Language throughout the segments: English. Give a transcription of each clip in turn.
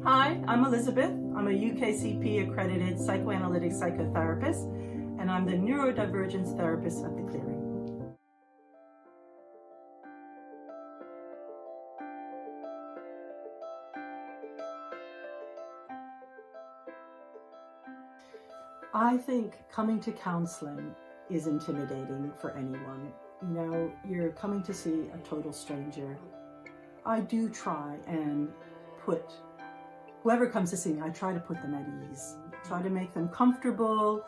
Hi, I'm Elizabeth. I'm a UKCP accredited psychoanalytic psychotherapist, and I'm the neurodivergence therapist at the Clearing. I think coming to counseling is intimidating for anyone. You know, you're coming to see a total stranger. I do try and put whoever comes to see me, I try to put them at ease, try to make them comfortable,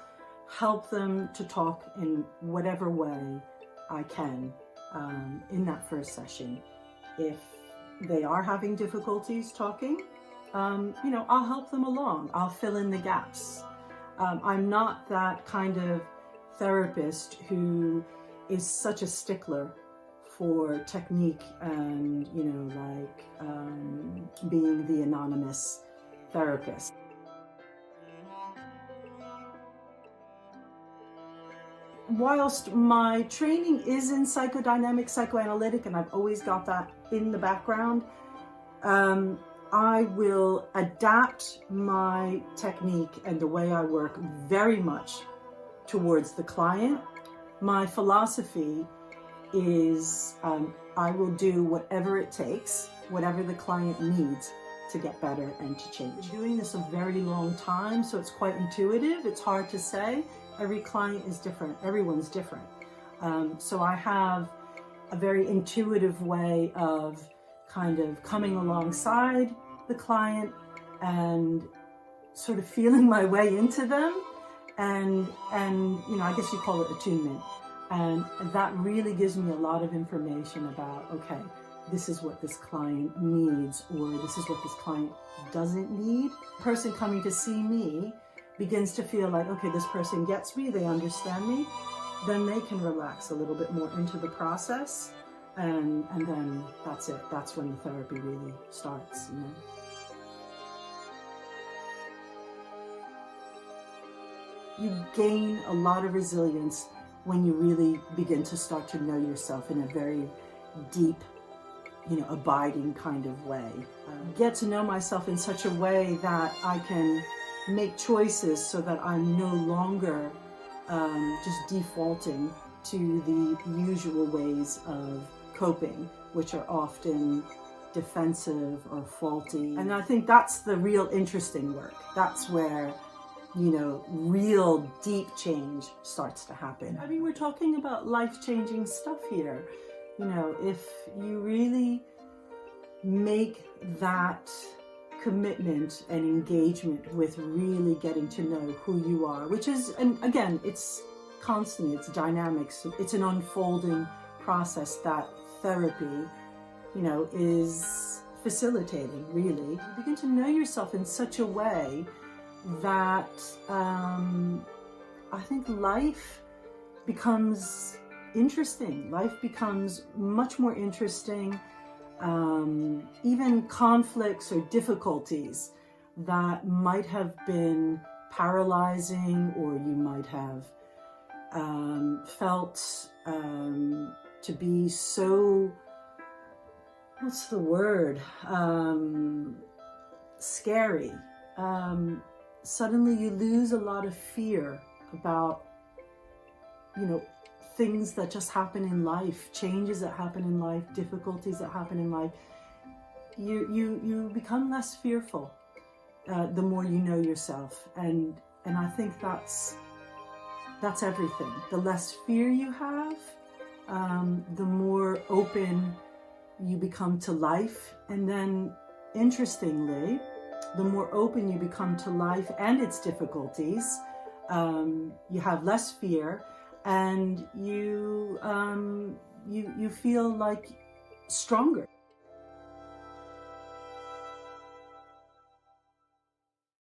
help them to talk in whatever way I can in that first session. If they are having difficulties talking, I'll help them along. I'll fill in the gaps. I'm not that kind of therapist who is such a stickler for technique and, being the anonymous therapist. Whilst my training is in psychodynamic, psychoanalytic, and I've always got that in the background, I will adapt my technique and the way I work very much towards the client. My philosophy is I will do whatever it takes, whatever the client needs to get better and to change. I'm doing this a very long time, so it's quite intuitive. It's hard to say. Every client is different. Everyone's different. So I have a very intuitive way of kind of coming alongside the client and sort of feeling my way into them. And I guess you call it attunement. And that really gives me a lot of information about, okay, this is what this client needs, or this is what this client doesn't need. The person coming to see me begins to feel like, okay, this person gets me, they understand me, then they can relax a little bit more into the process, and then that's it. That's when the therapy really starts, You gain a lot of resilience when you really begin to start to know yourself in a very deep, abiding kind of way. Get to know myself in such a way that I can make choices so that I'm no longer just defaulting to the usual ways of coping, which are often defensive or faulty. And I think that's the real interesting work. That's where real deep change starts to happen. I mean, we're talking about life-changing stuff here. If you really make that commitment and engagement with really getting to know who you are, which is, and again, it's constant, it's dynamic, so it's an unfolding process that therapy, is facilitating, really. You begin to know yourself in such a way that I think life becomes interesting. Life becomes much more interesting. Even conflicts or difficulties that might have been paralyzing, or you might have felt to be so, what's the word, scary. Suddenly you lose a lot of fear about, things that just happen in life, changes that happen in life, difficulties that happen in life. You become less fearful the more you know yourself, and I think that's everything. The less fear you have, the more open you become to life, and then interestingly, the more open you become to life and its difficulties, you have less fear, and you feel like stronger.